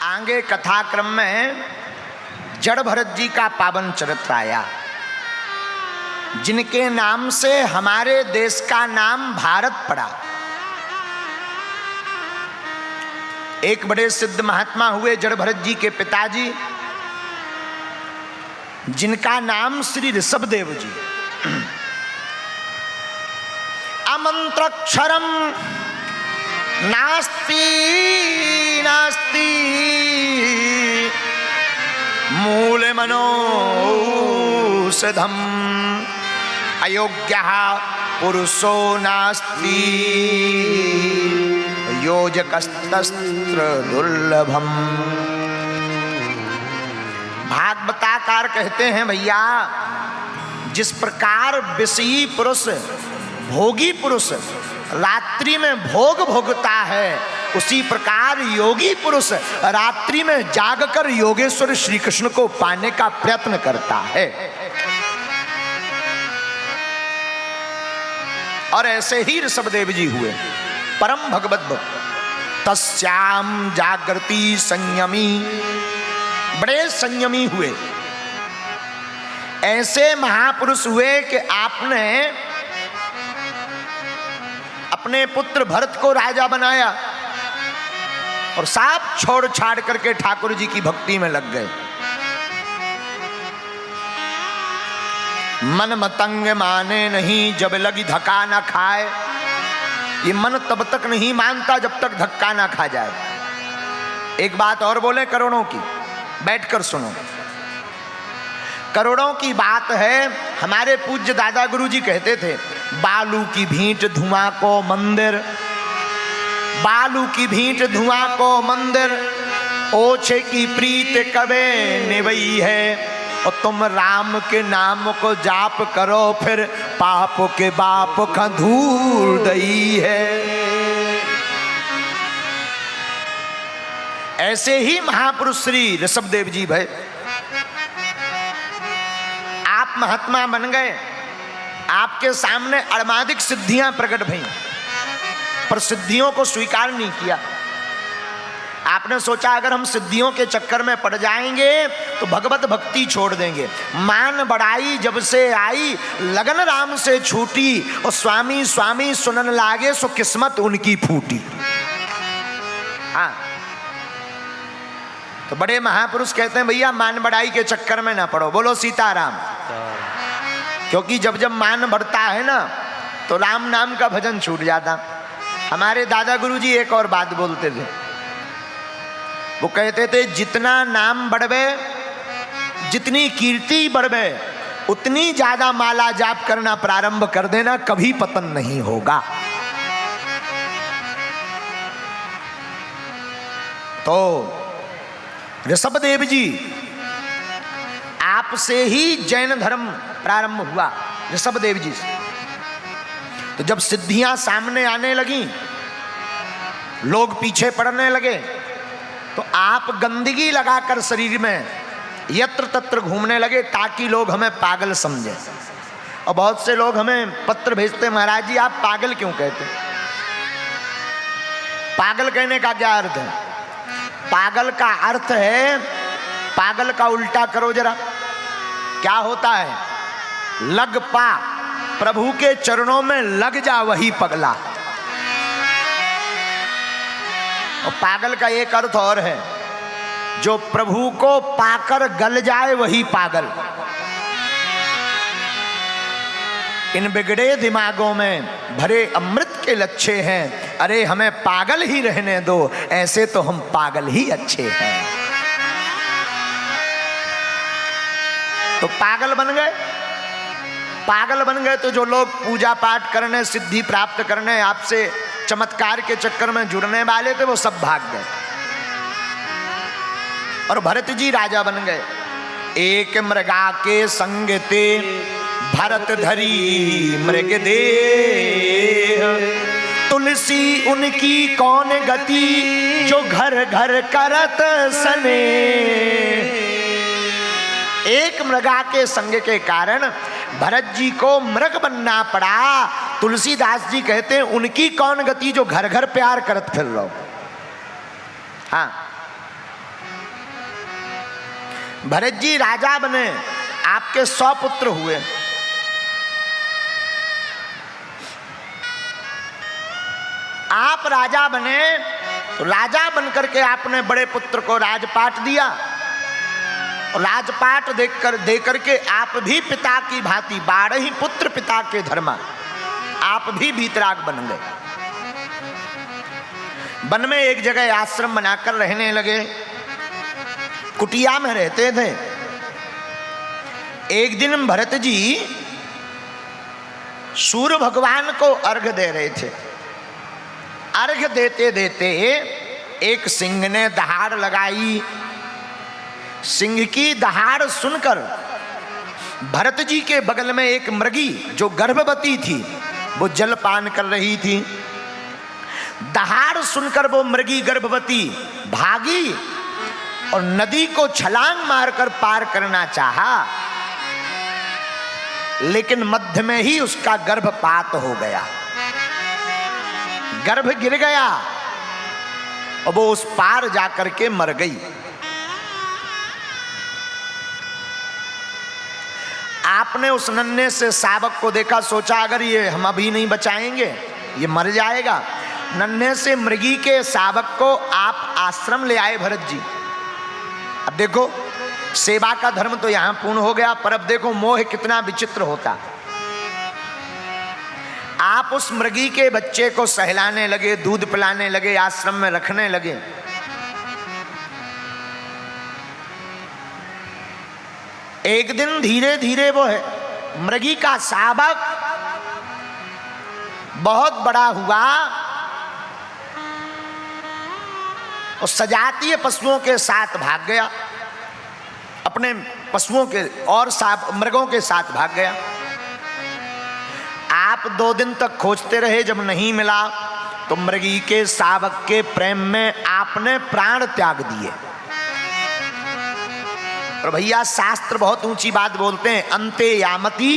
आगे कथाक्रम में जड़ भरत जी का पावन चरित्र आया, जिनके नाम से हमारे देश का नाम भारत पड़ा। एक बड़े सिद्ध महात्मा हुए जड़ भरत जी के पिताजी, जिनका नाम श्री ऋषभदेव जी। अमंत्रक्षरम नास्ति नास्ति मूल मनोषधम अयोग्यः पुरुषो नास्ति योजकस्तस्त्र दुर्लभम। भागवताकार कहते हैं, भैया जिस प्रकार विषयी पुरुष भोगी पुरुष रात्रि में भोग भोगता है, उसी प्रकार योगी पुरुष रात्रि में जागकर योगेश्वर श्री कृष्ण को पाने का प्रयत्न करता है। और ऐसे ही ऋषभदेव जी हुए परम भगवत भक्त। तस्याम जागृति संयमी, बड़े संयमी हुए। ऐसे महापुरुष हुए कि आपने अपने पुत्र भरत को राजा बनाया और सब छोड़ छाड़ करके ठाकुर जी की भक्ति में लग गए। मन मतंग माने नहीं, जब लगी धक्का ना खाए। ये मन तब तक नहीं मानता जब तक धक्का ना खा जाए। एक बात और बोले करोड़ों की, बैठकर सुनो। करोड़ों की बात है। हमारे पूज्य दादा गुरु जी कहते थे, बालू की भींट धुआं को मंदिर, बालू की भींट धुआं को मंदिर, ओछे की प्रीत कबे निभई है। और तुम राम के नाम को जाप करो, फिर पाप के बाप का धूल दई है। ऐसे ही महापुरुष श्री ऋषभदेव जी भाई, आप महात्मा बन गए, आपके सामने अड़मादिक सिद्धियां प्रकट भई, पर सिद्धियों को स्वीकार नहीं किया। आपने सोचा अगर हम सिद्धियों के चक्कर में पड़ जाएंगे तो भगवत भक्ति छोड़ देंगे। मान बढ़ाई जब से आई, लगन राम से छूटी, और स्वामी स्वामी सुनन लागे, सो किस्मत उनकी फूटी। हाँ, तो बड़े महापुरुष कहते हैं, भैया मान बढ़ाई के चक्कर में ना पड़ो। बोलो सीताराम। क्योंकि जब जब मान बढ़ता है ना, तो राम नाम का भजन छूट जाता। हमारे दादा गुरु जी एक और बात बोलते थे, वो कहते थे, जितना नाम बढ़वे, जितनी कीर्ति बढ़वे, उतनी ज्यादा माला जाप करना प्रारंभ कर देना, कभी पतन नहीं होगा। तो ऋषभदेव जी, आपसे ही जैन धर्म प्रारंभ हुआ, ऋषभदेव जी से। तो जब सिद्धियां सामने आने लगी, लोग पीछे पड़ने लगे, तो आप गंदगी लगाकर शरीर में यत्र तत्र घूमने लगे, ताकि लोग हमें पागल समझे। और बहुत से लोग हमें पत्र भेजते, महाराज जी आप पागल क्यों कहते? पागल कहने का क्या अर्थ है? पागल का अर्थ है, पागल का उल्टा करो जरा, क्या होता है? लग पा, प्रभु के चरणों में लग जा, वही पगला। और पागल का एक अर्थ और है, जो प्रभु को पाकर गल जाए वही पागल। इन बिगड़े दिमागों में भरे अमृत के लच्छे हैं, अरे हमें पागल ही रहने दो, ऐसे तो हम पागल ही अच्छे हैं। तो पागल बन गए। पागल बन गए तो जो लोग पूजा पाठ करने, सिद्धि प्राप्त करने, आपसे चमत्कार के चक्कर में जुड़ने वाले थे, वो सब भाग गए। और भरत जी राजा बन गए। एक मृगा के संग ते भरत धरी मृग देह, तुलसी उनकी कौन गति, जो घर घर करत सने। एक मृगा के संग के कारण भरत जी को मृग बनना पड़ा। तुलसीदास जी कहते हैं, उनकी कौन गति जो घर घर प्यार करत फिर रहो। हाँ, भरत जी राजा बने, आपके 100 पुत्र हुए। आप राजा बने तो राजा बनकर के आपने बड़े पुत्र को राजपाट दिया, और राजपाट देकर के आप भी पिता की भांति 12 ही पुत्र पिता के धर्मा, आप भी वीतराग बन गए। वन में एक जगह आश्रम बनाकर रहने लगे, कुटिया में रहते थे। एक दिन भरत जी सूर्य भगवान को अर्घ दे रहे थे। अर्घ देते देते एक सिंह ने दहाड़ लगाई। सिंह की दहाड़ सुनकर भरत जी के बगल में एक मृगी जो गर्भवती थी वो जलपान कर रही थी। दहाड़ सुनकर वो मृगी गर्भवती भागी और नदी को छलांग मारकर पार करना चाहा, लेकिन मध्य में ही उसका गर्भपात हो गया, गर्भ गिर गया और वो उस पार जाकर के मर गई। आपने उस नन्हे से शावक को देखा, सोचा अगर ये हम अभी नहीं बचाएंगे ये मर जाएगा। नन्हे से मृगी के शावक को आप आश्रम ले आए भरत जी। अब देखो सेवा का धर्म तो यहां पूर्ण हो गया, पर अब देखो मोह कितना विचित्र होता। आप उस मृगी के बच्चे को सहलाने लगे, दूध पिलाने लगे, आश्रम में रखने लगे। एक दिन धीरे धीरे वो है मृगी का शावक बहुत बड़ा हुआ और सजातीय पशुओं के साथ भाग गया, अपने पशुओं के और मृगों के साथ भाग गया। आप 2 दिन तक खोजते रहे, जब नहीं मिला तो मृगी के शावक के प्रेम में आपने प्राण त्याग दिए। और भैया शास्त्र बहुत ऊंची बात बोलते हैं, अंते यामति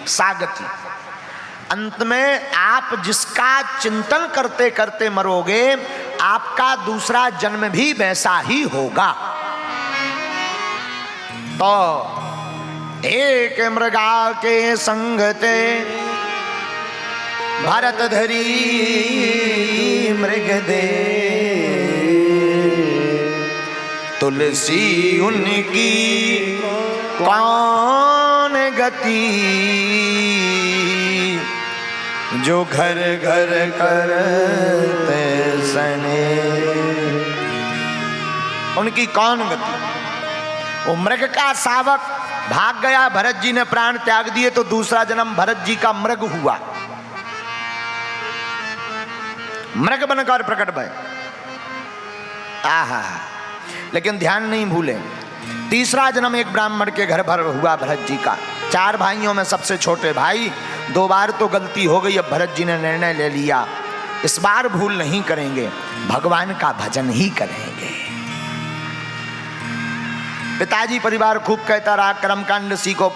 सागति। अंत में आप जिसका चिंतन करते करते मरोगे, आपका दूसरा जन्म भी वैसा ही होगा। तो एक मृगा के संगते भरत धरी मृग दे, तुलसी उनकी कौन गति, जो घर घर करते सने। उनकी कौन गति? वो मृग का शावक भाग गया, भरत जी ने प्राण त्याग दिए, तो दूसरा जन्म भरत जी का मृग हुआ, मृग बनकर प्रकट भय। आहा, लेकिन ध्यान नहीं भूले, तीसरा जन्म एक ब्राह्मण के घर भर हुआ भरत जी का। 4 भाइयों में सबसे छोटे भाई। 2 बार तो गलती हो गई, अब भरत जी ने निर्णय ले लिया इस बार भूल नहीं करेंगे, भगवान का भजन ही करेंगे। पिताजी परिवार खूब कहता रहा कर्मकांड सीखो,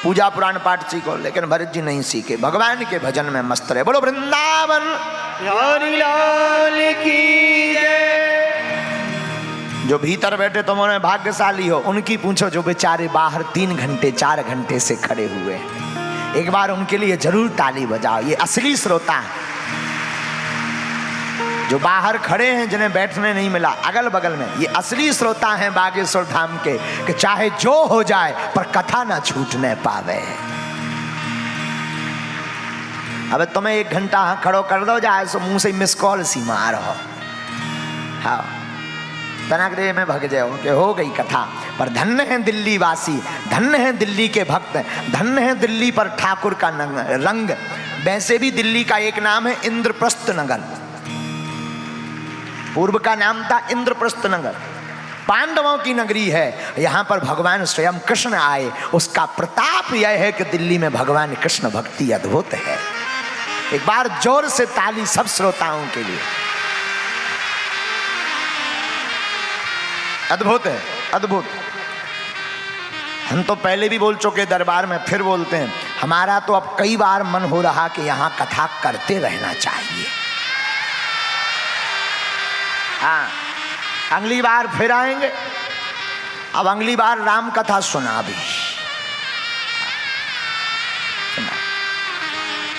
पूजा पुराण पाठ सीखो, लेकिन भरत जी नहीं सीखे, भगवान के भजन में मस्त रहे। बोलो वृंदावन लाल की जय। जो भीतर बैठे तुम भाग्यशाली हो, उनकी पूछो जो बेचारे बाहर 3 घंटे 4 घंटे से खड़े हुए, एक बार उनके लिए जरूर ताली बजाओ। ये असली श्रोता है जो बाहर खड़े हैं, जिन्हें बैठने नहीं मिला अगल बगल में, ये असली श्रोता हैं बागेश्वर धाम के, कि चाहे जो हो जाए पर कथा ना छूटने पावे। अब तुम्हें 1 घंटा खड़ो कर दो जाए सो मुंह से मिस कॉल सी मारो, हाँ तनाग्रह में भग जाओ कि हो गई कथा। पर धन्य है दिल्ली वासी, धन्य है दिल्ली के भक्त, धन्य है दिल्ली पर ठाकुर का रंग। वैसे भी दिल्ली का एक नाम है इंद्रप्रस्थ नगर, पूर्व का नाम था इंद्रप्रस्थ नगर, पांडवों की नगरी है। यहाँ पर भगवान स्वयं कृष्ण आए, उसका प्रताप यह है कि दिल्ली में भगवान कृष्ण भक्ति अद्भुत है। एक बार जोर से ताली सब श्रोताओं के लिए। अद्भुत है, अद्भुत। हम तो पहले भी बोल चुके दरबार में, फिर बोलते हैं, हमारा तो अब कई बार मन हो रहा कि यहाँ कथा करते रहना चाहिए। हाँ, अगली बार फिर आएंगे। अब अगली बार राम कथा सुना भी। सुना।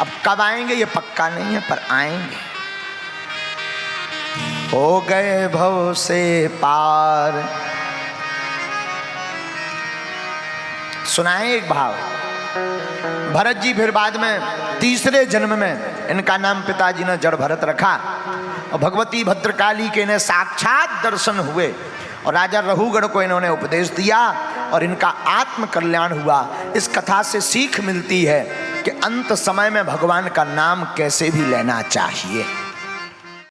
अब कब आएंगे ये पक्का नहीं है, पर आएंगे। हो गए भव से पार। सुनाए एक भाव। भरत जी फिर बाद में तीसरे जन्म में इनका नाम पिताजी ने जड़ भरत रखा और भगवती भद्रकाली के इन्हें साक्षात दर्शन हुए और राजा रघुगण को इन्होंने उपदेश दिया और इनका आत्म कल्याण हुआ। इस कथा से सीख मिलती है कि अंत समय में भगवान का नाम कैसे भी लेना चाहिए।